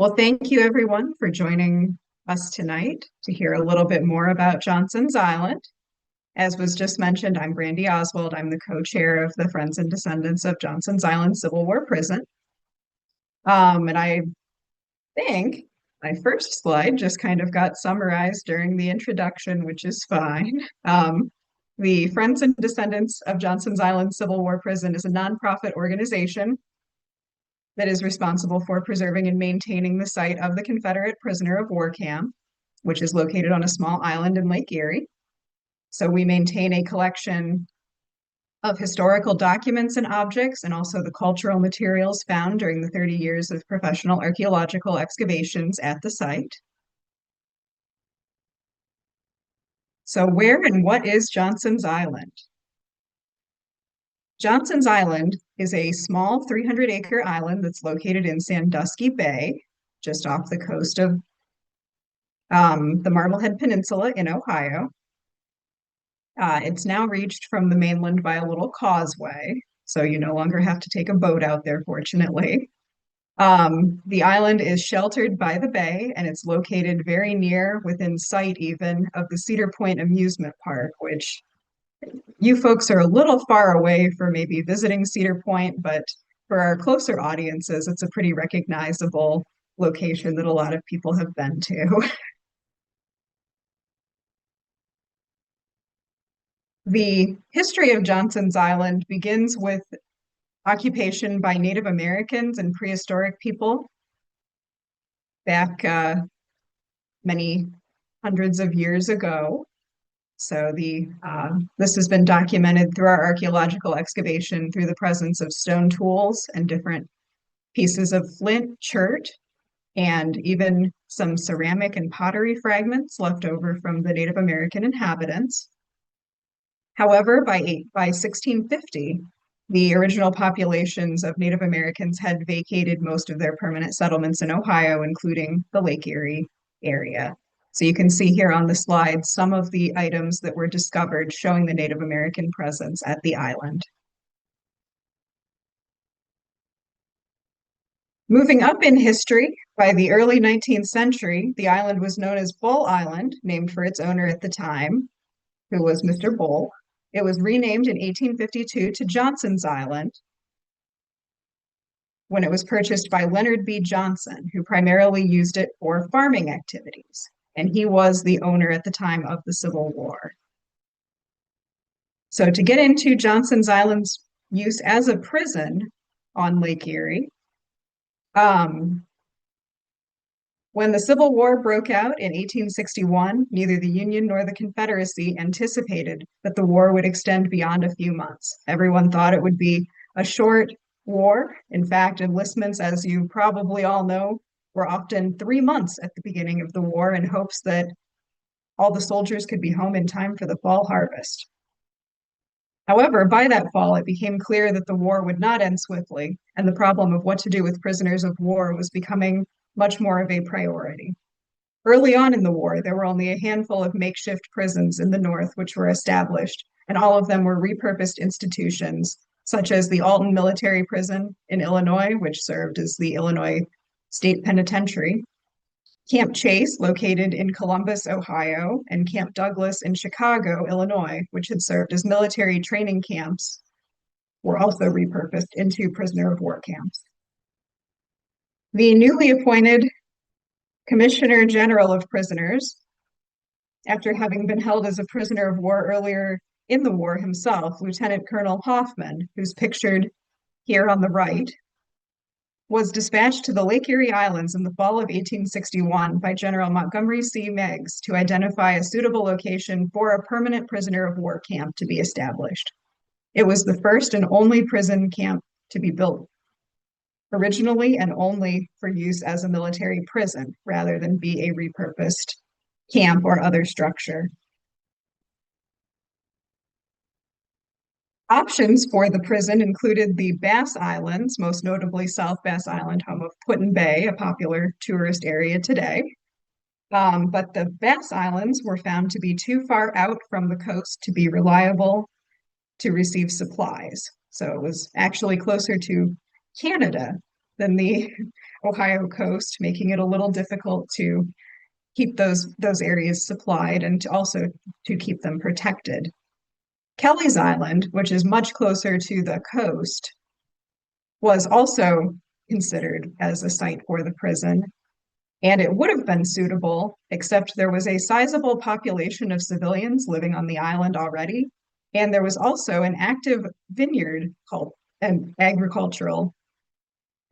Well, thank you everyone for joining us tonight to hear a little bit more about Johnson's Island. As was just mentioned, I'm Brandi Oswald. I'm the co-chair of the Friends and Descendants of Johnson's Island Civil War Prison. And I think my first slide just kind of got summarized during the introduction, which is fine. The Friends and Descendants of Johnson's Island Civil War Prison is a nonprofit organization that is responsible for preserving and maintaining the site of the Confederate prisoner of war camp, which is located on a small island in Lake Erie. So we maintain a collection of historical documents and objects, and also the cultural materials found during the 30 years of professional archaeological excavations at the site. So where and what is Johnson's Island? Johnson's Island is a small 300-acre island that's located in Sandusky Bay, just off the coast of the Marblehead Peninsula in Ohio. It's now reached from the mainland by a little causeway, so you no longer have to take a boat out there, fortunately. The island is sheltered by the bay, and it's located very near, within sight even, of the Cedar Point Amusement Park, which you folks are a little far away for maybe visiting Cedar Point, but for our closer audiences, it's a pretty recognizable location that a lot of people have been to. The history of Johnson's Island begins with occupation by Native Americans and prehistoric people back many hundreds of years ago. So this has been documented through our archaeological excavation through the presence of stone tools and different pieces of flint, chert, and even some ceramic and pottery fragments left over from the Native American inhabitants. However, by 1650, the original populations of Native Americans had vacated most of their permanent settlements in Ohio, including the Lake Erie area. So you can see here on the slide some of the items that were discovered showing the Native American presence at the island. Moving up in history, by the early 19th century, the island was known as Bull Island, named for its owner at the time, who was Mr. Bull. It was renamed in 1852 to Johnson's Island when it was purchased by Leonard B. Johnson, who primarily used it for farming activities. And he was the owner at the time of the Civil War. So to get into Johnson's Island's use as a prison on Lake Erie, when the Civil War broke out in 1861, neither the Union nor the Confederacy anticipated that the war would extend beyond a few months. Everyone thought it would be a short war. In fact, enlistments, as you probably all know, were often 3 months at the beginning of the war in hopes that all the soldiers could be home in time for the fall harvest. However, by that fall, it became clear that the war would not end swiftly, and the problem of what to do with prisoners of war was becoming much more of a priority. Early on in the war, there were only a handful of makeshift prisons in the North which were established, and all of them were repurposed institutions, such as the Alton Military Prison in Illinois, which served as the Illinois State Penitentiary, Camp Chase, located in Columbus, Ohio, and Camp Douglas in Chicago, Illinois, which had served as military training camps, were also repurposed into prisoner of war camps. The newly appointed Commissioner General of Prisoners, after having been held as a prisoner of war earlier in the war himself, Lieutenant Colonel Hoffman, who's pictured here on the right, was dispatched to the Lake Erie Islands in the fall of 1861 by General Montgomery C. Meigs to identify a suitable location for a permanent prisoner of war camp to be established. It was the first and only prison camp to be built originally and only for use as a military prison rather than be a repurposed camp or other structure. Options for the prison included the Bass Islands, most notably South Bass Island, home of Put-in-Bay, a popular tourist area today. But the Bass Islands were found to be too far out from the coast to be reliable to receive supplies. So it was actually closer to Canada than the Ohio coast, making it a little difficult to keep those areas supplied and also to keep them protected. Kelly's Island, which is much closer to the coast, was also considered as a site for the prison, and it would have been suitable, except there was a sizable population of civilians living on the island already, and there was also an active vineyard called an agricultural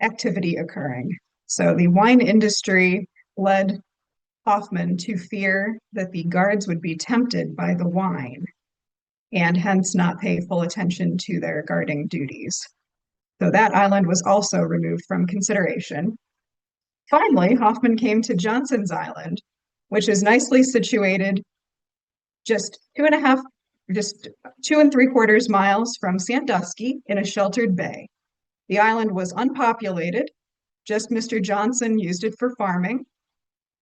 activity occurring. So the wine industry led Hoffman to fear that the guards would be tempted by the wine and hence not pay full attention to their guarding duties. So that island was also removed from consideration. Finally, Hoffman came to Johnson's Island, which is nicely situated just 2.75 miles from Sandusky in a sheltered bay. The island was unpopulated, just Mr. Johnson used it for farming,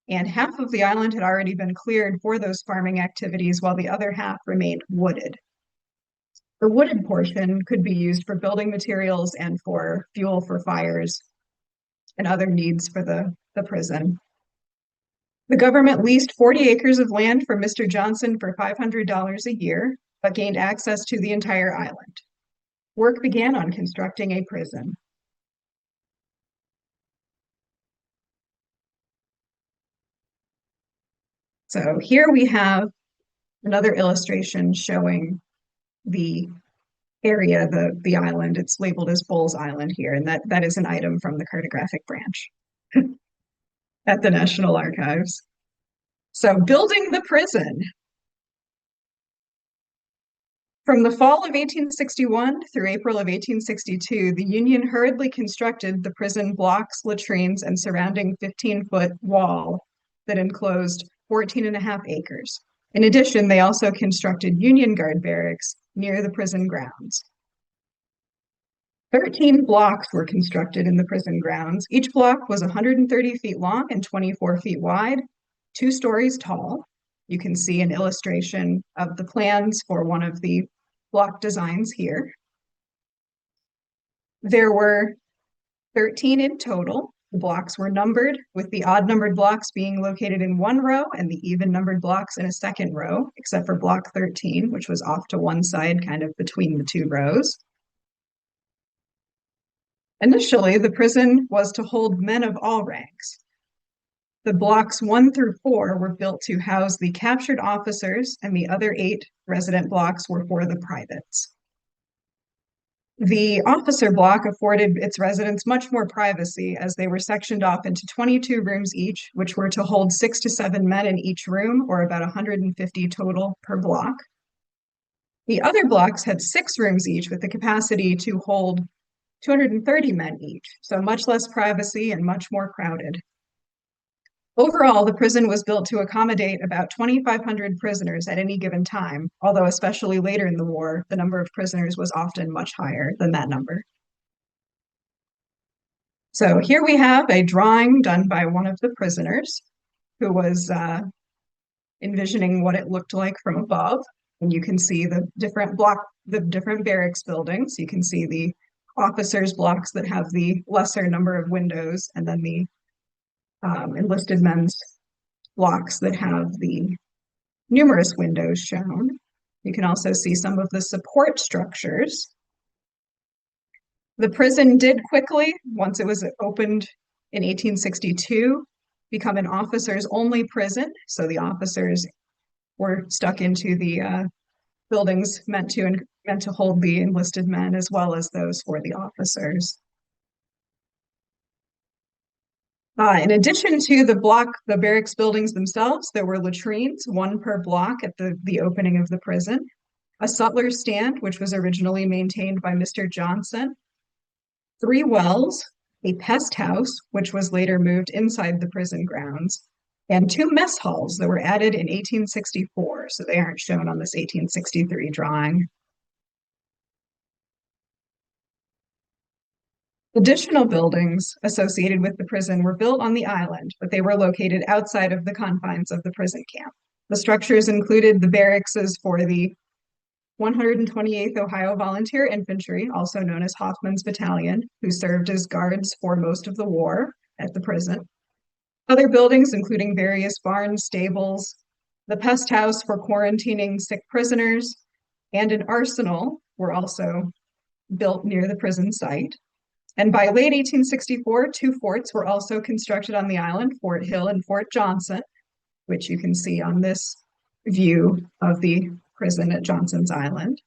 and half of the island had already been cleared for those farming activities while the other half remained wooded. The wooded portion could be used for building materials and for fuel for fires and other needs for the prison. The government leased 40 acres of land for Mr. Johnson for $500 a year, but gained access to the entire island. Work began on constructing a prison. So here we have another illustration showing the area, the island. It's labeled as Bull's Island here, and that is an item from the cartographic branch at the National Archives. So building the prison. From the fall of 1861 through April of 1862, the Union hurriedly constructed the prison blocks, latrines, and surrounding 15-foot wall that enclosed 14.5 acres. In addition, they also constructed Union Guard barracks near the prison grounds. 13 blocks were constructed in the prison grounds. Each block was 130 feet long and 24 feet wide, 2 stories tall. You can see an illustration of the plans for one of the block designs here. There were 13 in total. The blocks were numbered, with the odd-numbered blocks being located in one row and the even-numbered blocks in a second row, except for block 13, which was off to one side, kind of between the 2 rows. Initially, the prison was to hold men of all ranks. The blocks 1 through 4 were built to house the captured officers, and the other 8 resident blocks were for the privates. The officer block afforded its residents much more privacy, as they were sectioned off into 22 rooms each, which were to hold 6 to 7 men in each room, or about 150 total per block. The other blocks had 6 rooms each, with the capacity to hold 230 men each, so much less privacy and much more crowded. Overall, the prison was built to accommodate about 2,500 prisoners at any given time, although especially later in the war, the number of prisoners was often much higher than that number. So here we have a drawing done by one of the prisoners who was envisioning what it looked like from above. And you can see the different barracks buildings. You can see the officers' blocks that have the lesser number of windows, and then the enlisted men's blocks that have the numerous windows shown. You can also see some of the support structures. The prison did quickly, once it was opened in 1862, become an officers-only prison. So the officers were stuck into the buildings meant to hold the enlisted men, as well as those for the officers. In addition to the barracks buildings themselves, there were latrines, 1 per block at the opening of the prison, a sutler's stand, which was originally maintained by Mr. Johnson, 3 wells, a pest house, which was later moved inside the prison grounds, and 2 mess halls that were added in 1864, so they aren't shown on this 1863 drawing. Additional buildings associated with the prison were built on the island, but they were located outside of the confines of the prison camp. The structures included the barracks for the 128th Ohio Volunteer Infantry, also known as Hoffman's Battalion, who served as guards for most of the war at the prison. Other buildings, including various barns, stables, the pest house for quarantining sick prisoners, and an arsenal were also built near the prison site. And by late 1864, two forts were also constructed on the island, Fort Hill and Fort Johnson, which you can see on this view of the prison at Johnson's Island.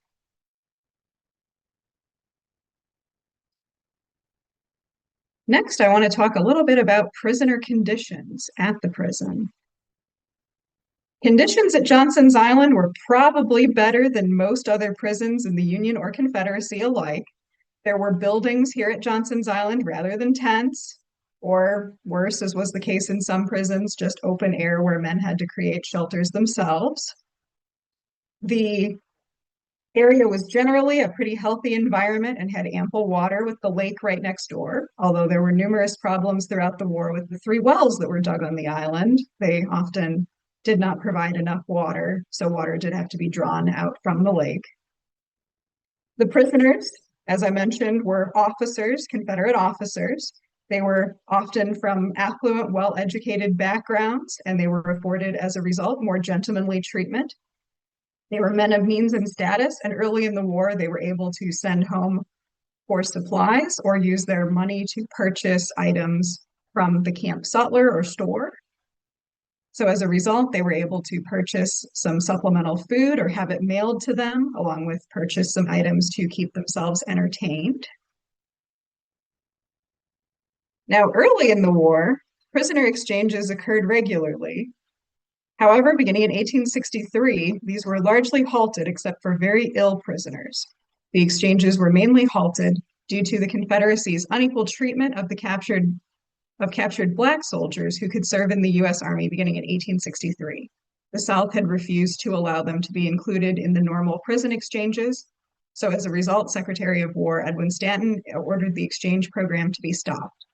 Next, I want to talk a little bit about prisoner conditions at the prison. Conditions at Johnson's Island were probably better than most other prisons in the Union or Confederacy alike. There were buildings here at Johnson's Island rather than tents, or worse, as was the case in some prisons, just open air where men had to create shelters themselves. The area was generally a pretty healthy environment and had ample water with the lake right next door, although there were numerous problems throughout the war with the 3 wells that were dug on the island. They often did not provide enough water, so water did have to be drawn out from the lake. The prisoners, as I mentioned, were officers, Confederate officers. They were often from affluent, well-educated backgrounds, and they were afforded, as a result, more gentlemanly treatment. They were men of means and status, and early in the war, they were able to send home for supplies or use their money to purchase items from the camp sutler or store. So as a result, they were able to purchase some supplemental food or have it mailed to them, along with purchase some items to keep themselves entertained. Now, early in the war, prisoner exchanges occurred regularly. However, beginning in 1863, these were largely halted except for very ill prisoners. The exchanges were mainly halted due to the Confederacy's unequal treatment of captured Black soldiers who could serve in the U.S. Army beginning in 1863. The South had refused to allow them to be included in the normal prison exchanges. So as a result, Secretary of War Edwin Stanton ordered the exchange program to be stopped.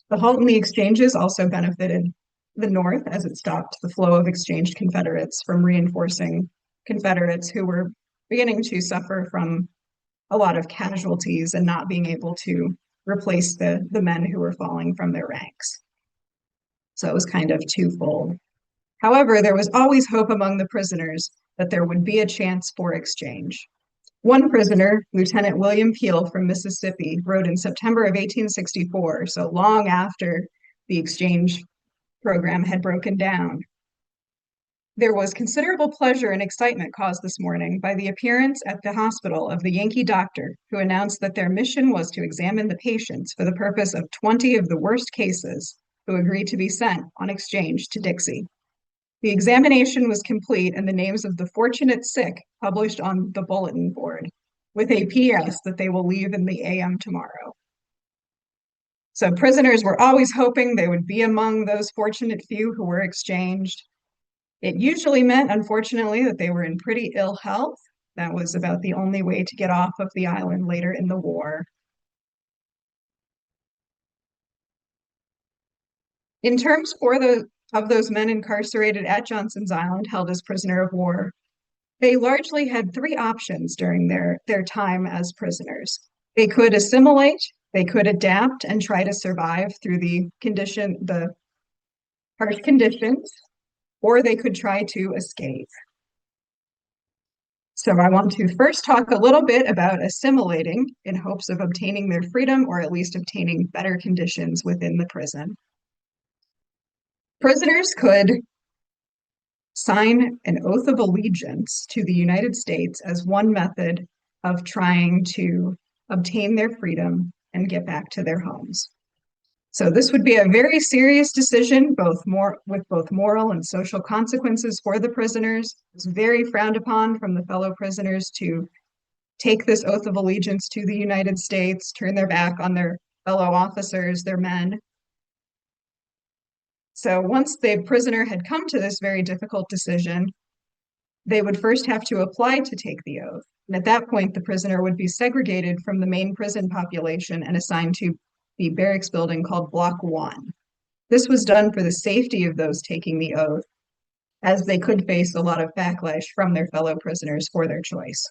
The halt in the exchanges also benefited the North as it stopped the flow of exchanged Confederates from reinforcing Confederates who were beginning to suffer from a lot of casualties and not being able to replace the men who were falling from their ranks. So it was kind of twofold. However, there was always hope among the prisoners that there would be a chance for exchange. One prisoner, Lieutenant William Peel from Mississippi, wrote in September of 1864, so long after the exchange program had broken down. There was considerable pleasure and excitement caused this morning by the appearance at the hospital of the Yankee doctor who announced that their mission was to examine the patients for the purpose of 20 of the worst cases who agreed to be sent on exchange to Dixie. The examination was complete and the names of the fortunate sick published on the bulletin board with a PS that they will leave in the AM tomorrow. So prisoners were always hoping they would be among those fortunate few who were exchanged. It usually meant, unfortunately, that they were in pretty ill health. That was about the only way to get off of the island later in the war. In terms of those men incarcerated at Johnson's Island, held as prisoner of war, they largely had 3 options during their time as prisoners. They could assimilate, they could adapt and try to survive through the harsh conditions, or they could try to escape. So I want to first talk a little bit about assimilating in hopes of obtaining their freedom or at least obtaining better conditions within the prison. Prisoners could sign an oath of allegiance to the United States as one method of trying to obtain their freedom and get back to their homes. So this would be a very serious decision, with both moral and social consequences for the prisoners. It's very frowned upon from the fellow prisoners to take this oath of allegiance to the United States, turn their back on their fellow officers, their men. So once the prisoner had come to this very difficult decision, they would first have to apply to take the oath. And at that point, the prisoner would be segregated from the main prison population and assigned to the barracks building called Block 1. This was done for the safety of those taking the oath, as they could face a lot of backlash from their fellow prisoners for their choice.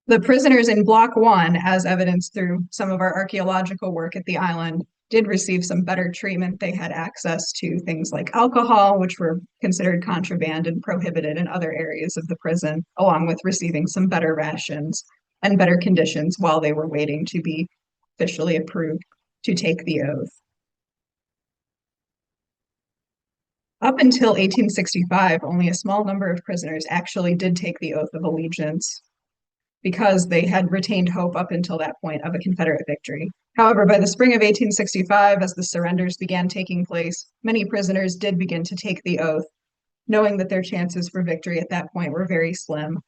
The prisoners in Block 1, as evidenced through some of our archaeological work at the island, did receive some better treatment. They had access to things like alcohol, which were considered contraband and prohibited in other areas of the prison, along with receiving some better rations and better conditions while they were waiting to be officially approved to take the oath. Up until 1865, only a small number of prisoners actually did take the oath of allegiance because they had retained hope up until that point of a Confederate victory. However, by the spring of 1865, as the surrenders began taking place, many prisoners did begin to take the oath, knowing that their chances for victory at that point were very slim.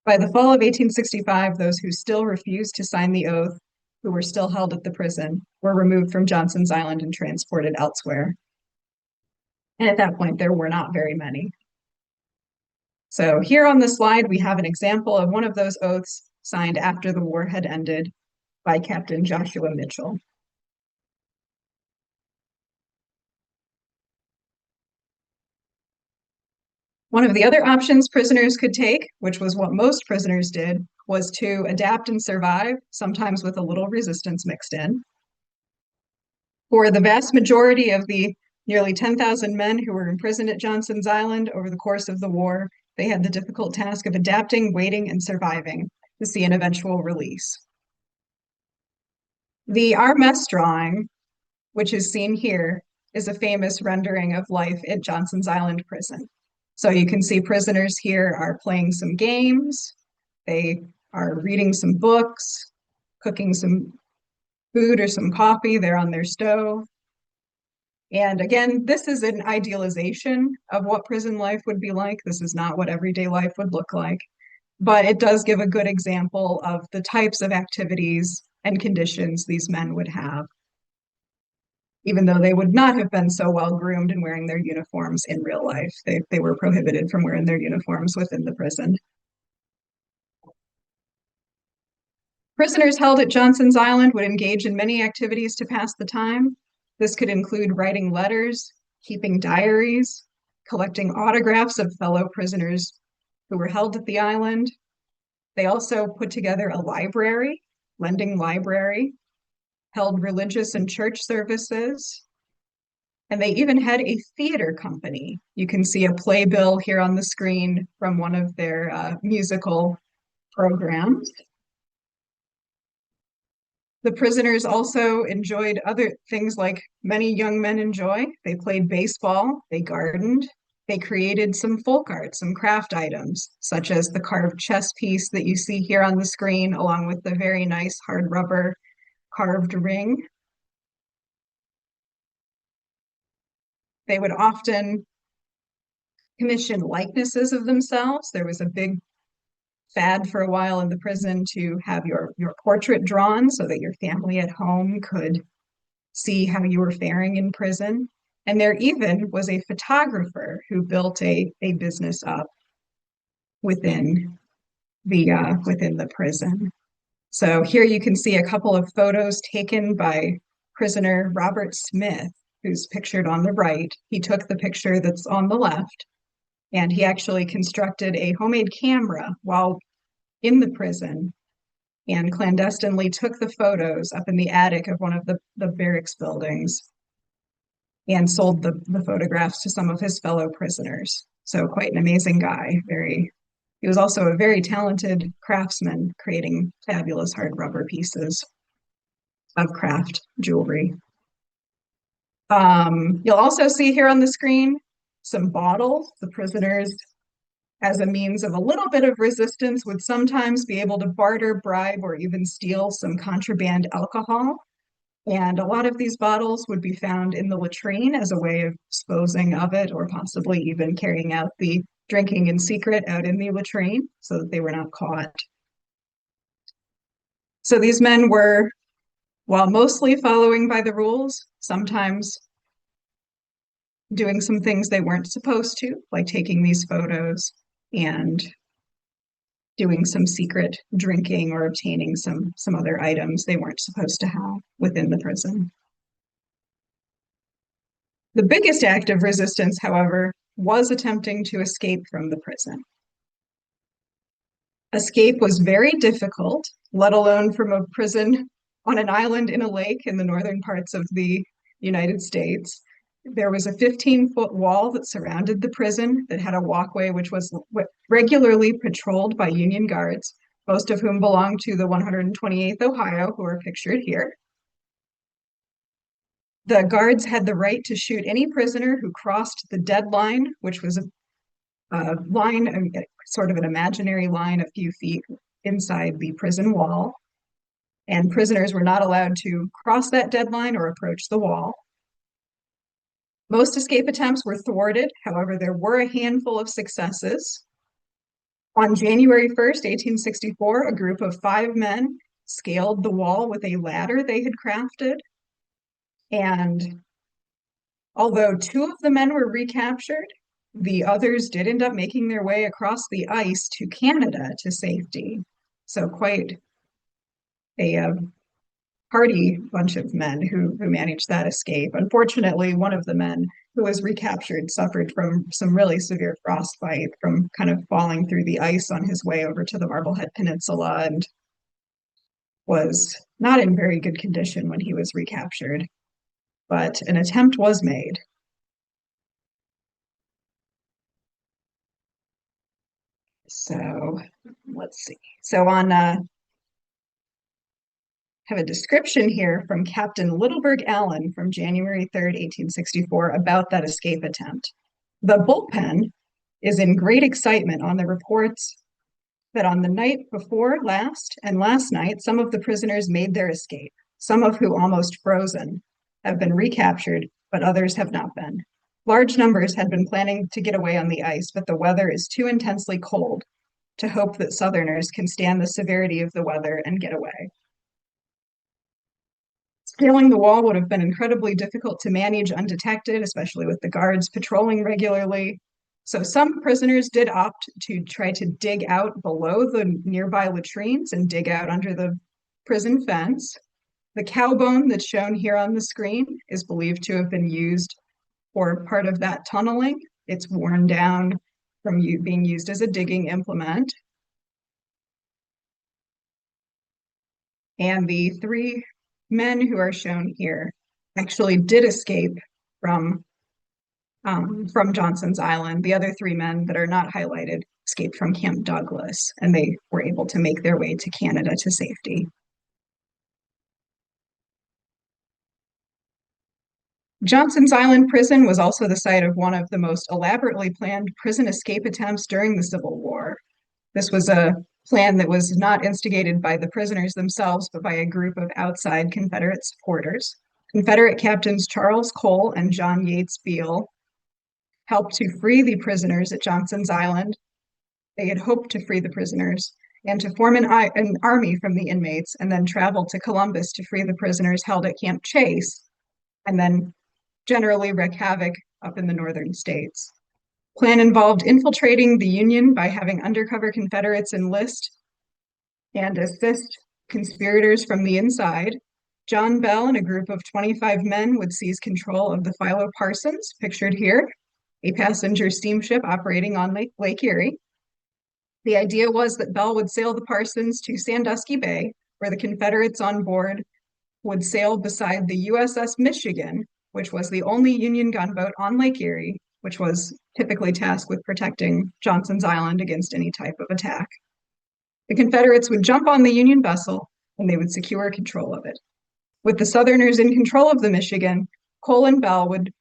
By the fall of 1865, those who still refused to sign the oath, who were still held at the prison, were removed from Johnson's Island and transported elsewhere. And at that point, there were not very many. So here on the slide, we have an example of one of those oaths signed after the war had ended by Captain Joshua Mitchell. One of the other options prisoners could take, which was what most prisoners did, was to adapt and survive, sometimes with a little resistance mixed in. For the vast majority of the nearly 10,000 men who were imprisoned at Johnson's Island over the course of the war, they had the difficult task of adapting, waiting, and surviving to see an eventual release. The Our Mess drawing, which is seen here, is a famous rendering of life at Johnson's Island prison. So you can see prisoners here are playing some games, they are reading some books, cooking some food or some coffee, they're on their stove. And again, this is an idealization of what prison life would be like. This is not what everyday life would look like, but it does give a good example of the types of activities and conditions these men would have, even though they would not have been so well groomed and wearing their uniforms in real life. They were prohibited from wearing their uniforms within the prison. Prisoners held at Johnson's Island would engage in many activities to pass the time. This could include writing letters, keeping diaries, collecting autographs of fellow prisoners who were held at the island. They also put together a library, lending library, held religious and church services, and they even had a theater company. You can see a playbill here on the screen from one of their musical programs. The prisoners also enjoyed other things like many young men enjoy. They played baseball, they gardened, they created some folk art, some craft items, such as the carved chess piece that you see here on the screen, along with the very nice hard rubber carved ring. They would often commission likenesses of themselves. There was a big fad for a while in the prison to have your portrait drawn so that your family at home could see how you were faring in prison. And there even was a photographer who built a business up within the prison. So here you can see a couple of photos taken by prisoner Robert Smith, who's pictured on the right. He took the picture that's on the left, and he actually constructed a homemade camera while in the prison and clandestinely took the photos up in the attic of one of the barracks buildings and sold the photographs to some of his fellow prisoners. So quite an amazing guy. He was also a very talented craftsman, creating fabulous hard rubber pieces of craft jewelry. You'll also see here on the screen some bottles. The prisoners, as a means of a little bit of resistance, would sometimes be able to barter, bribe, or even steal some contraband alcohol. And a lot of these bottles would be found in the latrine as a way of disposing of it, or possibly even carrying out the drinking in secret out in the latrine so that they were not caught. So these men were, while mostly following by the rules, sometimes doing some things they weren't supposed to, like taking these photos and doing some secret drinking or obtaining some other items they weren't supposed to have within the prison. The biggest act of resistance, however, was attempting to escape from the prison. Escape was very difficult, let alone from a prison on an island in a lake in the northern parts of the United States. There was a 15-foot wall that surrounded the prison that had a walkway which was regularly patrolled by Union guards, most of whom belonged to the 128th Ohio, who are pictured here. The guards had the right to shoot any prisoner who crossed the deadline, which was a line, sort of an imaginary line a few feet inside the prison wall. And prisoners were not allowed to cross that deadline or approach the wall. Most escape attempts were thwarted. However, there were a handful of successes. On January 1st, 1864, a group of 5 men scaled the wall with a ladder they had crafted. And although 2 of the men were recaptured, the others did end up making their way across the ice to Canada to safety. So quite a hardy bunch of men who managed that escape. Unfortunately, one of the men who was recaptured suffered from some really severe frostbite from kind of falling through the ice on his way over to the Marblehead Peninsula and was not in very good condition when he was recaptured. But an attempt was made. So let's see. So on have a description here from Captain Littleberg Allen from January 3rd, 1864, about that escape attempt. The bullpen is in great excitement on the reports that on the night before last and last night, some of the prisoners made their escape, some of who almost frozen have been recaptured, but others have not been. Large numbers had been planning to get away on the ice, but the weather is too intensely cold to hope that Southerners can stand the severity of the weather and get away. Scaling the wall would have been incredibly difficult to manage undetected, especially with the guards patrolling regularly. So some prisoners did opt to try to dig out below the nearby latrines and dig out under the prison fence. The cow bone that's shown here on the screen is believed to have been used for part of that tunneling. It's worn down from being used as a digging implement. And the 3 men who are shown here actually did escape from Johnson's Island. The other 3 men that are not highlighted escaped from Camp Douglas, and they were able to make their way to Canada to safety. Johnson's Island prison was also the site of one of the most elaborately planned prison escape attempts during the Civil War. This was a plan that was not instigated by the prisoners themselves, but by a group of outside Confederate supporters. Confederate captains Charles Cole and John Yates Beale helped to free the prisoners at Johnson's Island. They had hoped to free the prisoners and to form an army from the inmates, and then travel to Columbus to free the prisoners held at Camp Chase, and then generally wreak havoc up in the northern states. Plan involved infiltrating the Union by having undercover Confederates enlist and assist conspirators from the inside. John Bell and a group of 25 men would seize control of the Philo Parsons, pictured here, a passenger steamship operating on Lake Erie. The idea was that Bell would sail the Parsons to Sandusky Bay, where the Confederates on board would sail beside the USS Michigan, which was the only Union gunboat on Lake Erie, which was typically tasked with protecting Johnson's Island against any type of attack. The Confederates would jump on the Union vessel, and they would secure control of it. With the Southerners in control of the Michigan, Cole and Bell would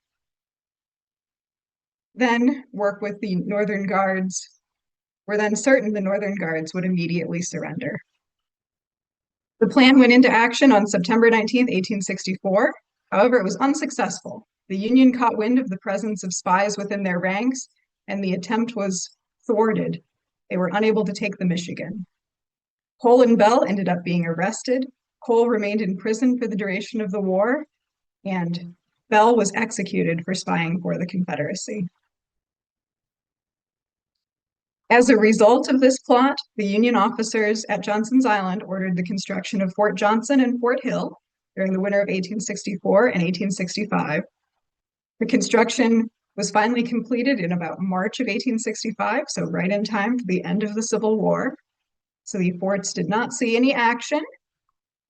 then work with the Northern Guards. We're then certain the Northern Guards would immediately surrender. The plan went into action on September 19th, 1864. However, it was unsuccessful. The Union caught wind of the presence of spies within their ranks, and the attempt was thwarted. They were unable to take the Michigan. Cole and Bell ended up being arrested. Cole remained in prison for the duration of the war, and Bell was executed for spying for the Confederacy. As a result of this plot, the Union officers at Johnson's Island ordered the construction of Fort Johnson and Fort Hill during the winter of 1864 and 1865. The construction was finally completed in about March of 1865, so right in time for the end of the Civil War. So the forts did not see any action,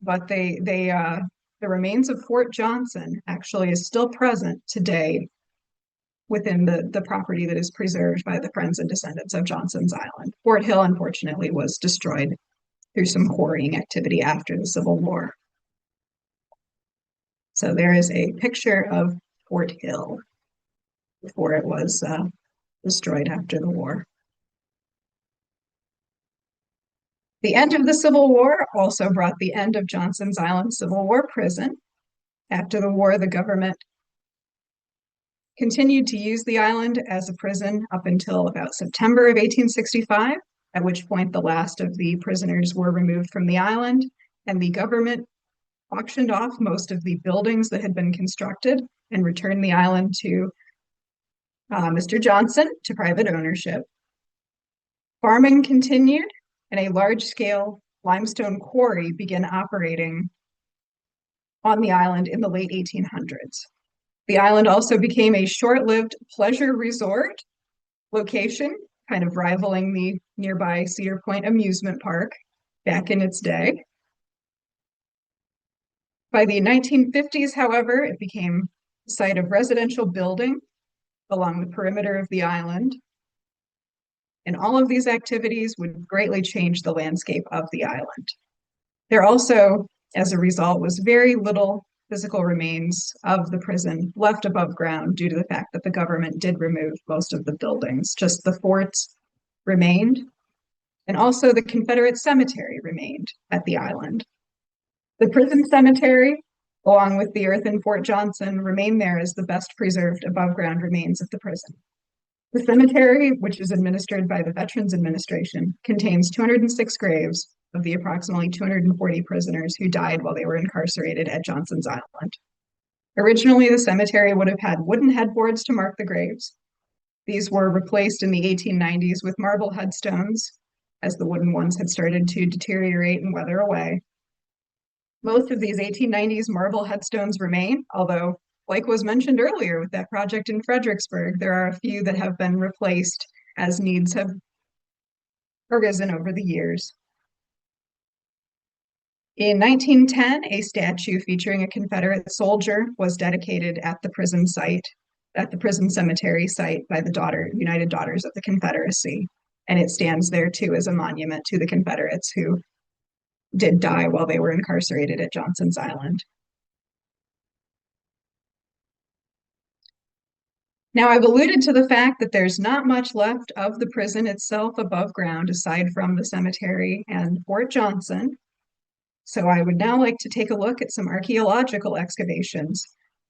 but the remains of Fort Johnson actually is still present today within the property that is preserved by the friends and descendants of Johnson's Island. Fort Hill, unfortunately, was destroyed through some quarrying activity after the Civil War. So there is a picture of Fort Hill before it was destroyed after the war. The end of the Civil War also brought the end of Johnson's Island Civil War prison. After the war, the government continued to use the island as a prison up until about September of 1865, at which point the last of the prisoners were removed from the island, and the government auctioned off most of the buildings that had been constructed and returned the island to Mr. Johnson to private ownership. Farming continued, and a large-scale limestone quarry began operating on the island in the late 1800s. The island also became a short-lived pleasure resort location, kind of rivaling the nearby Cedar Point amusement park back in its day. By the 1950s, however, it became the site of residential building along the perimeter of the island. And all of these activities would greatly change the landscape of the island. There also, as a result, was very little physical remains of the prison left above ground due to the fact that the government did remove most of the buildings. Just the forts remained, and also the Confederate cemetery remained at the island. The prison cemetery, along with the earthen Fort Johnson, remain there as the best preserved above ground remains of the prison. The cemetery, which is administered by the Veterans Administration, contains 206 graves of the approximately 240 prisoners who died while they were incarcerated at Johnson's Island. Originally, the cemetery would have had wooden headboards to mark the graves. These were replaced in the 1890s with marble headstones, as the wooden ones had started to deteriorate and weather away. Most of these 1890s marble headstones remain, although, like was mentioned earlier with that project in Fredericksburg, there are a few that have been replaced as needs have arisen over the years. In 1910, a statue featuring a Confederate soldier was dedicated at the prison site, at the prison cemetery site by the United Daughters of the Confederacy. And it stands there too as a monument to the Confederates who did die while they were incarcerated at Johnson's Island. Now, I've alluded to the fact that there's not much left of the prison itself above ground aside from the cemetery and Fort Johnson. So I would now like to take a look at some archaeological excavations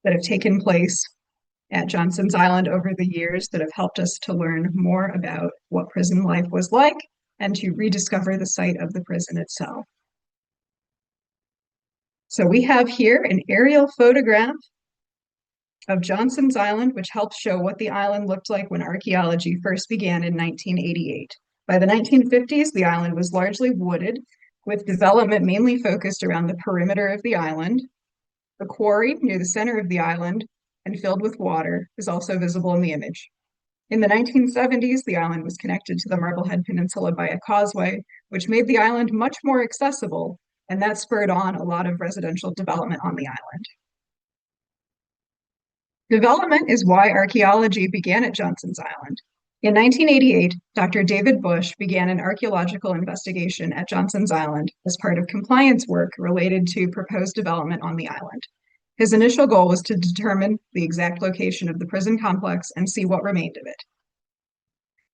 that have taken place at Johnson's Island over the years that have helped us to learn more about what prison life was like and to rediscover the site of the prison itself. So we have here an aerial photograph of Johnson's Island, which helps show what the island looked like when archaeology first began in 1988. By the 1950s, the island was largely wooded, with development mainly focused around the perimeter of the island. The quarry near the center of the island and filled with water is also visible in the image. In the 1970s, the island was connected to the Marblehead Peninsula by a causeway, which made the island much more accessible, and that spurred on a lot of residential development on the island. Development is why archaeology began at Johnson's Island. In 1988, Dr. David Bush began an archaeological investigation at Johnson's Island as part of compliance work related to proposed development on the island. His initial goal was to determine the exact location of the prison complex and see what remained of it.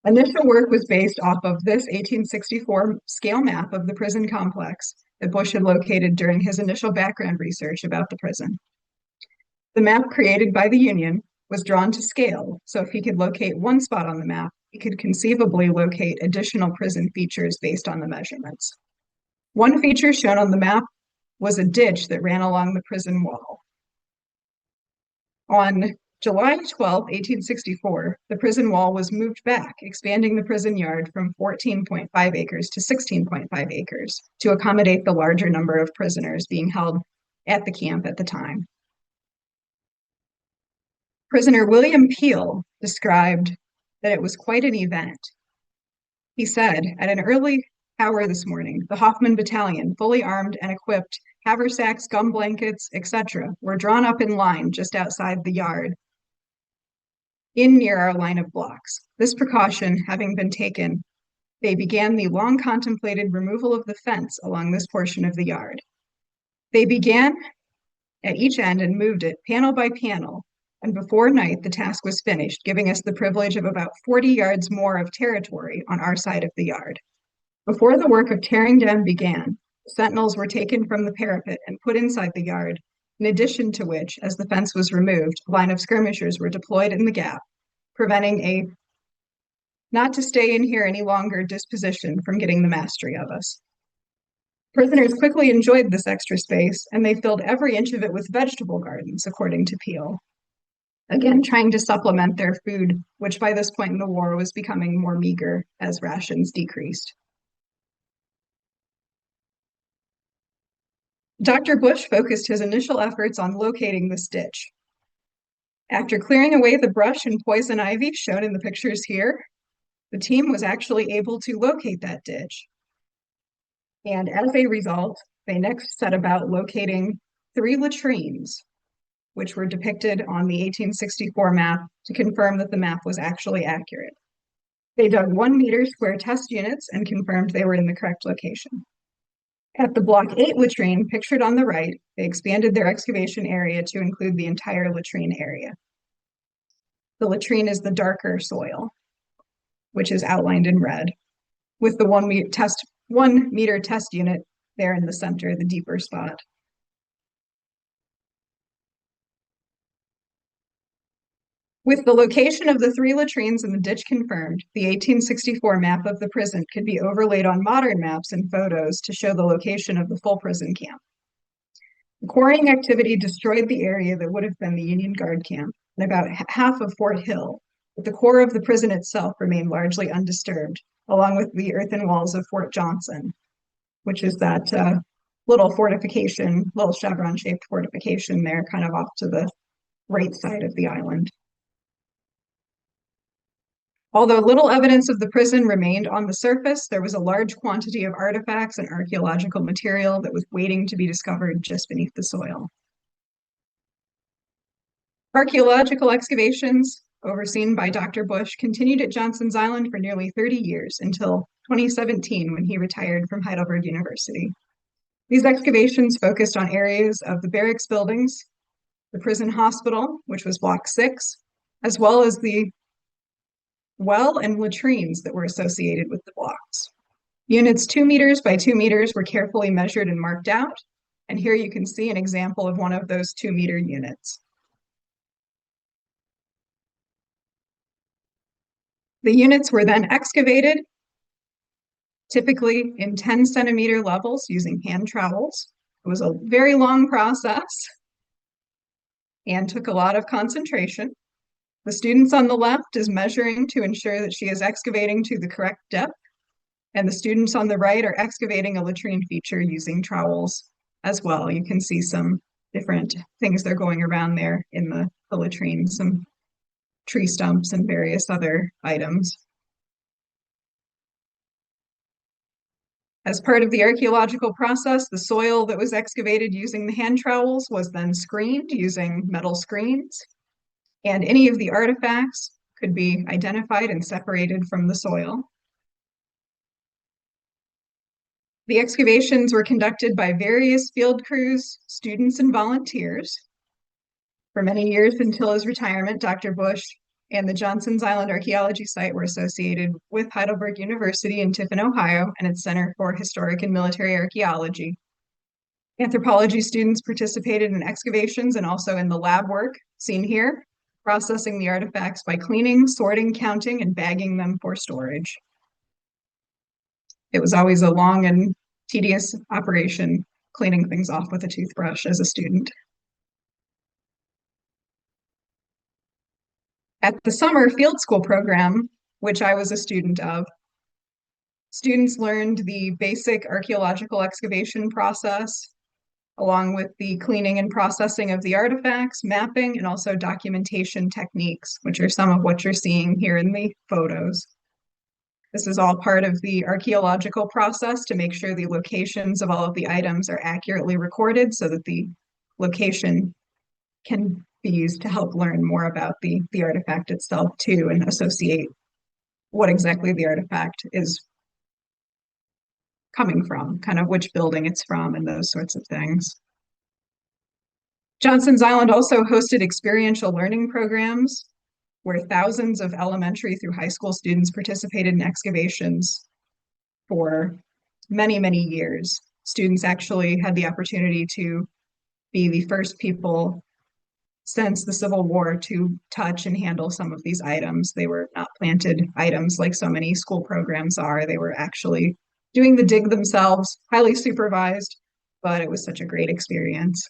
Initial work was based off of this 1864 scale map of the prison complex that Bush had located during his initial background research about the prison. The map created by the Union was drawn to scale, so if he could locate one spot on the map, he could conceivably locate additional prison features based on the measurements. One feature shown on the map was a ditch that ran along the prison wall. On July 12, 1864, the prison wall was moved back, expanding the prison yard from 14.5 acres to 16.5 acres to accommodate the larger number of prisoners being held at the camp at the time. Prisoner William Peel described that it was quite an event. He said, at an early Hour this morning, the Hoffman Battalion, fully armed and equipped, haversacks, gum blankets, etc., were drawn up in line just outside the yard, in near our line of blocks. This precaution having been taken, they began the long contemplated removal of the fence along this portion of the yard. They began at each end and moved it panel by panel, and before night the task was finished, giving us the privilege of about 40 yards more of territory on our side of the yard. Before the work of tearing down began, sentinels were taken from the parapet and put inside the yard, in addition to which, as the fence was removed, a line of skirmishers were deployed in the gap, preventing a not to stay in here any longer disposition from getting the mastery of us. Prisoners quickly enjoyed this extra space, and they filled every inch of it with vegetable gardens, according to Peel. Again, trying to supplement their food, which by this point in the war was becoming more meager as rations decreased. Dr. Bush focused his initial efforts on locating this ditch. After clearing away the brush and poison ivy shown in the pictures here, the team was actually able to locate that ditch. And as a result, they next set about locating 3 latrines, which were depicted on the 1864 map to confirm that the map was actually accurate. They dug 1 meter square test units and confirmed they were in the correct location. At the Block 8 latrine, pictured on the right, they expanded their excavation area to include the entire latrine area. The latrine is the darker soil, which is outlined in red, with the 1 meter test unit there in the center, the deeper spot. With the location of the 3 latrines in the ditch confirmed, the 1864 map of the prison could be overlaid on modern maps and photos to show the location of the full prison camp. The quarrying activity destroyed the area that would have been the Union Guard camp and about half of Fort Hill, but the core of the prison itself remained largely undisturbed, along with the earthen walls of Fort Johnson, which is that little fortification, little chevron-shaped fortification there, kind of off to the right side of the island. Although little evidence of the prison remained on the surface, there was a large quantity of artifacts and archaeological material that was waiting to be discovered just beneath the soil. Archaeological excavations, overseen by Dr. Bush, continued at Johnson's Island for nearly 30 years until 2017 when he retired from Heidelberg University. These excavations focused on areas of the barracks buildings, the prison hospital, which was Block 6, as well as the well and latrines that were associated with the blocks. Units 2 meters by 2 meters were carefully measured and marked out, and here you can see an example of one of those 2-meter units. The units were then excavated, typically in 10-centimeter levels using hand trowels. It was a very long process and took a lot of concentration. The students on the left is measuring to ensure that she is excavating to the correct depth, and the students on the right are excavating a latrine feature using trowels as well. You can see some different things that are going around there in the latrine, some tree stumps and various other items. As part of the archaeological process, the soil that was excavated using the hand trowels was then screened using metal screens, and any of the artifacts could be identified and separated from the soil. The excavations were conducted by various field crews, students, and volunteers. For many years until his retirement, Dr. Bush and the Johnson's Island Archaeology Site were associated with Heidelberg University in Tiffin, Ohio, and its Center for Historic and Military Archaeology. Anthropology students participated in excavations and also in the lab work seen here, processing the artifacts by cleaning, sorting, counting, and bagging them for storage. It was always a long and tedious operation, cleaning things off with a toothbrush as a student. At the summer field school program, which I was a student of, students learned the basic archaeological excavation process, along with the cleaning and processing of the artifacts, mapping, and also documentation techniques, which are some of what you're seeing here in the photos. This is all part of the archaeological process to make sure the locations of all of the items are accurately recorded so that the location can be used to help learn more about the artifact itself too, and associate what exactly the artifact is coming from, kind of which building it's from, and those sorts of things. Johnson's Island also hosted experiential learning programs where thousands of elementary through high school students participated in excavations for many, many years. Students actually had the opportunity to be the first people since the Civil War to touch and handle some of these items. They were not planted items like so many school programs are. They were actually doing the dig themselves, highly supervised, but it was such a great experience.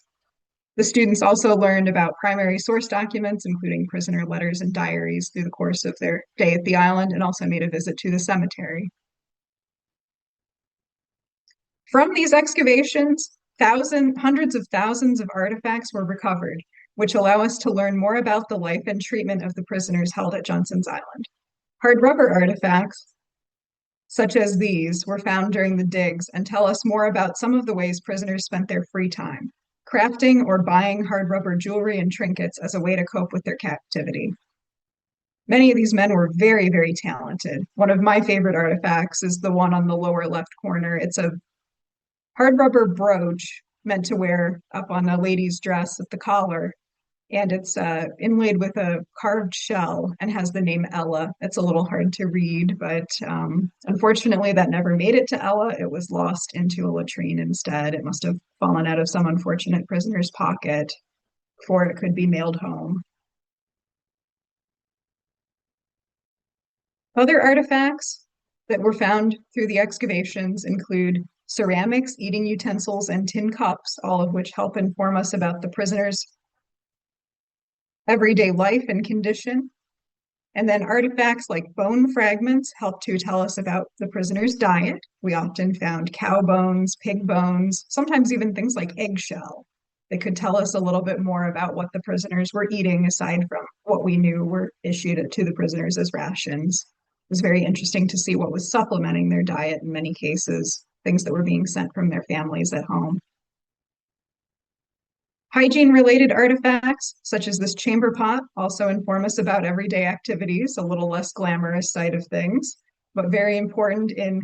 The students also learned about primary source documents, including prisoner letters and diaries, through the course of their day at the island, and also made a visit to the cemetery. From these excavations, hundreds of thousands of artifacts were recovered, which allow us to learn more about the life and treatment of the prisoners held at Johnson's Island. Hard rubber artifacts, such as these, were found during the digs and tell us more about some of the ways prisoners spent their free time, crafting or buying hard rubber jewelry and trinkets as a way to cope with their captivity. Many of these men were very, very talented. One of my favorite artifacts is the one on the lower left corner. It's a hard rubber brooch meant to wear up on a lady's dress at the collar, and it's inlaid with a carved shell and has the name Ella. It's a little hard to read, but unfortunately that never made it to Ella. It was lost into a latrine instead. It must have fallen out of some unfortunate prisoner's pocket before it could be mailed home. Other artifacts that were found through the excavations include ceramics, eating utensils, and tin cups, all of which help inform us about the prisoners' everyday life and condition. And then artifacts like bone fragments help to tell us about the prisoner's diet. We often found cow bones, pig bones, sometimes even things like eggshell. They could tell us a little bit more about what the prisoners were eating aside from what we knew were issued to the prisoners as rations. It was very interesting to see what was supplementing their diet in many cases, things that were being sent from their families at home. Hygiene-related artifacts, such as this chamber pot, also inform us about everyday activities, a little less glamorous side of things, but very important in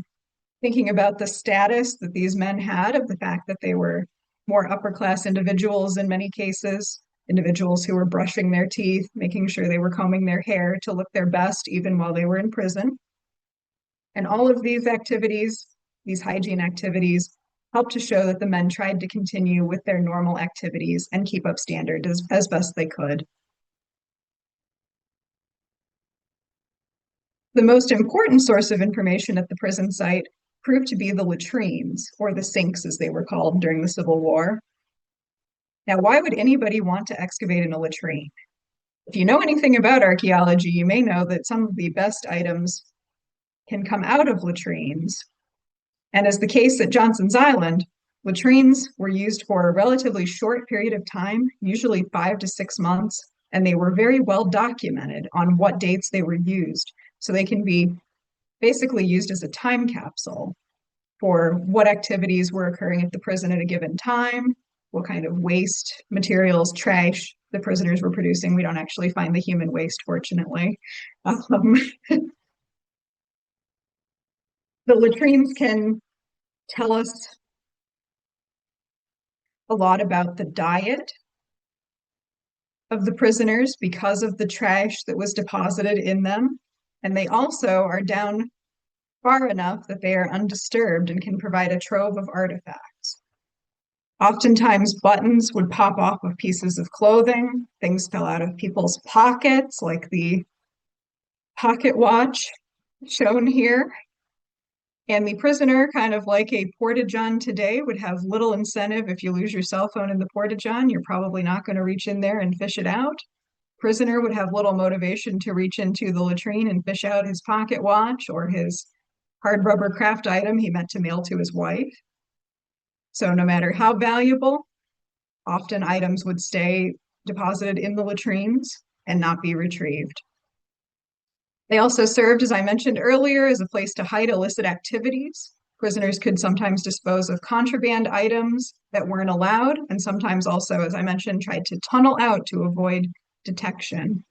thinking about the status that these men had, of the fact that they were more upper-class individuals in many cases, individuals who were brushing their teeth, making sure they were combing their hair to look their best even while they were in prison. And all of these activities, these hygiene activities, helped to show that the men tried to continue with their normal activities and keep up standards as best they could. The most important source of information at the prison site proved to be the latrines, or the sinks as they were called during the Civil War. Now, why would anybody want to excavate in a latrine? If you know anything about archaeology, you may know that some of the best items can come out of latrines. And as the case at Johnson's Island, latrines were used for a relatively short period of time, usually 5 to 6 months, and they were very well documented on what dates they were used. So they can be basically used as a time capsule for what activities were occurring at the prison at a given time, what kind of waste materials, trash the prisoners were producing. We don't actually find the human waste, fortunately. The latrines can tell us a lot about the diet of the prisoners because of the trash that was deposited in them. And they also are down far enough that they are undisturbed and can provide a trove of artifacts. Oftentimes, buttons would pop off of pieces of clothing. Things fell out of people's pockets, like the pocket watch shown here. And the prisoner, kind of like a porta-john today, would have little incentive. If you lose your cell phone in the porta-john, you're probably not going to reach in there and fish it out. Prisoner would have little motivation to reach into the latrine and fish out his pocket watch or his hard rubber craft item he meant to mail to his wife. So no matter how valuable, often items would stay deposited in the latrines and not be retrieved. They also served, as I mentioned earlier, as a place to hide illicit activities. Prisoners could sometimes dispose of contraband items that weren't allowed, and sometimes also, as I mentioned, tried to tunnel out to avoid detection.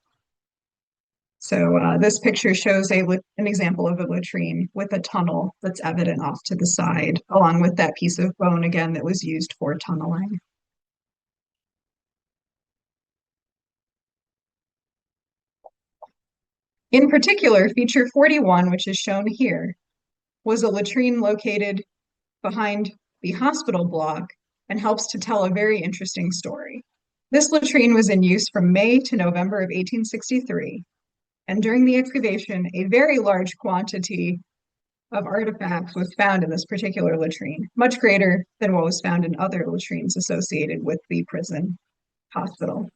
So this picture shows an example of a latrine with a tunnel that's evident off to the side, along with that piece of bone again that was used for tunneling. In particular, feature 41, which is shown here, was a latrine located behind the hospital block and helps to tell a very interesting story. This latrine was in use from May to November of 1863, and during the excavation, a very large quantity of artifacts was found in this particular latrine, much greater than what was found in other latrines associated with the prison hospital.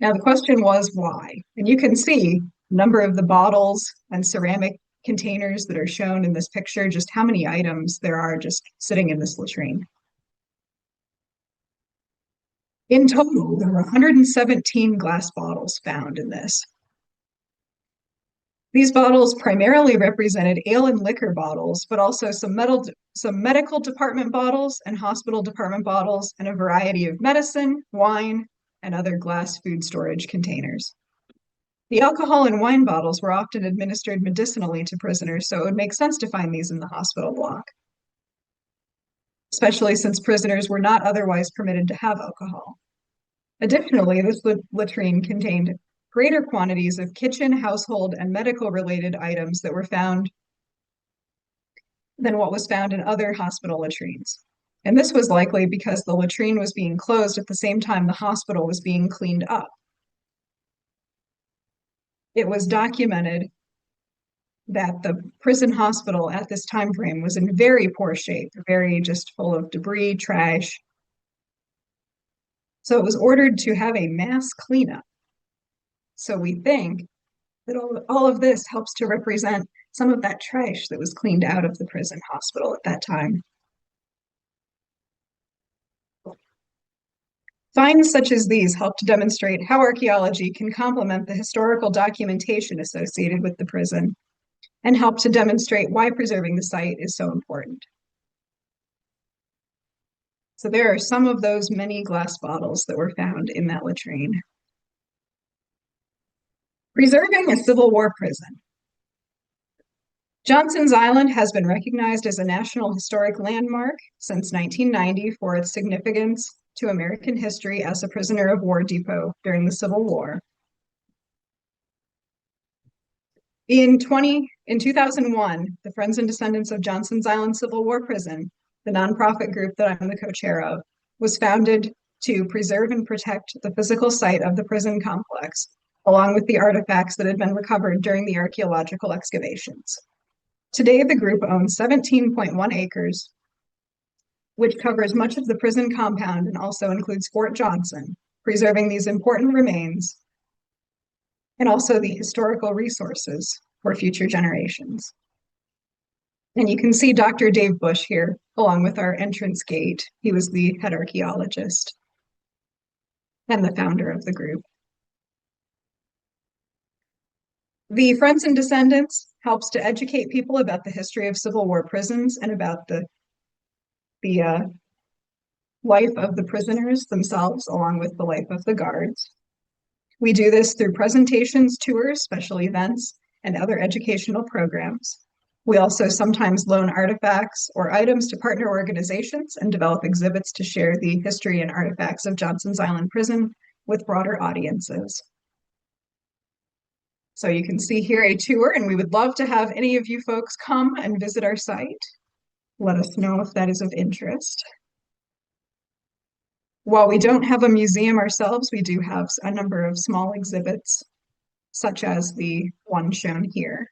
Now, the question was why? And you can see a number of the bottles and ceramic containers that are shown in this picture, just how many items there are just sitting in this latrine. In total, there were 117 glass bottles found in this. These bottles primarily represented ale and liquor bottles, but also some medical department bottles and hospital department bottles, and a variety of medicine, wine, and other glass food storage containers. The alcohol and wine bottles were often administered medicinally to prisoners, so it would make sense to find these in the hospital block, especially since prisoners were not otherwise permitted to have alcohol. Additionally, this latrine contained greater quantities of kitchen, household, and medical-related items that were found than what was found in other hospital latrines. And this was likely because the latrine was being closed at the same time the hospital was being cleaned up. It was documented that the prison hospital at this time frame was in very poor shape, very just full of debris, trash. So it was ordered to have a mass cleanup. So we think that all of this helps to represent some of that trash that was cleaned out of the prison hospital at that time. Finds such as these help to demonstrate how archaeology can complement the historical documentation associated with the prison and help to demonstrate why preserving the site is so important. So there are some of those many glass bottles that were found in that latrine. Preserving a Civil War prison. Johnson's Island has been recognized as a National Historic Landmark since 1990 for its significance to American history as a prisoner of war depot during the Civil War. In 2001, the Friends and Descendants of Johnson's Island Civil War Prison, the nonprofit group that I'm the co-chair of, was founded to preserve and protect the physical site of the prison complex, along with the artifacts that had been recovered during the archaeological excavations. Today, the group owns 17.1 acres, which covers much of the prison compound and also includes Fort Johnson, preserving these important remains and also the historical resources for future generations. And you can see Dr. Dave Bush here, along with our entrance gate. He was the head archaeologist and the founder of the group. The Friends and Descendants helps to educate people about the history of Civil War prisons and about the life of the prisoners themselves, along with the life of the guards. We do this through presentations, tours, special events, and other educational programs. We also sometimes loan artifacts or items to partner organizations and develop exhibits to share the history and artifacts of Johnson's Island Prison with broader audiences. So you can see here a tour, and we would love to have any of you folks come and visit our site. Let us know if that is of interest. While we don't have a museum ourselves, we do have a number of small exhibits, such as the one shown here.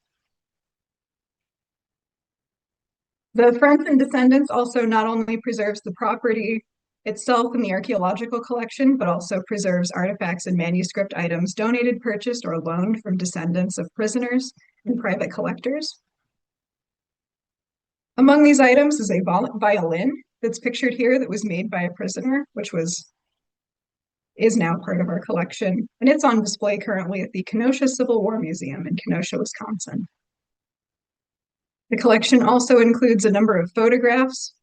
The Friends and Descendants also not only preserves the property itself in the archaeological collection, but also preserves artifacts and manuscript items donated, purchased, or loaned from descendants of prisoners and private collectors. Among these items is a violin that's pictured here that was made by a prisoner, which was is now part of our collection, and it's on display currently at the Kenosha Civil War Museum in Kenosha, Wisconsin. The collection also includes a number of photographs,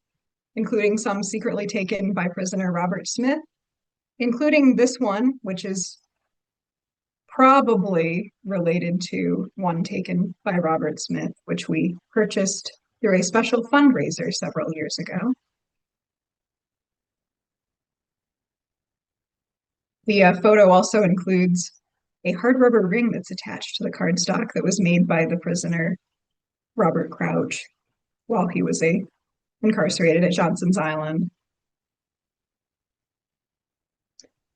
including some secretly taken by prisoner Robert Smith, including this one, which is probably related to one taken by Robert Smith, which we purchased through a special fundraiser several years ago. The photo also includes a hard rubber ring that's attached to the cardstock that was made by the prisoner Robert Crouch while he was incarcerated at Johnson's Island.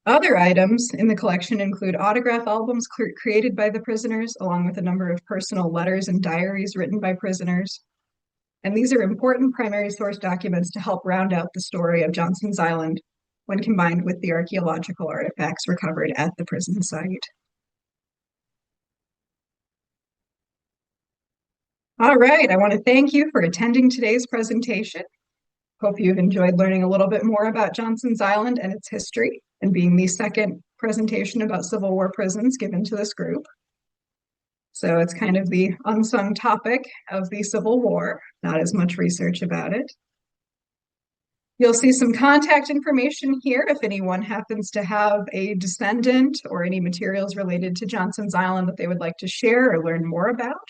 Other items in the collection include autograph albums created by the prisoners, along with a number of personal letters and diaries written by prisoners. And these are important primary source documents to help round out the story of Johnson's Island when combined with the archaeological artifacts recovered at the prison site. All right, I want to thank you for attending today's presentation. Hope you've enjoyed learning a little bit more about Johnson's Island and its history, and being the second presentation about Civil War prisons given to this group. So it's kind of the unsung topic of the Civil War, not as much research about it. You'll see some contact information here if anyone happens to have a descendant or any materials related to Johnson's Island that they would like to share or learn more about.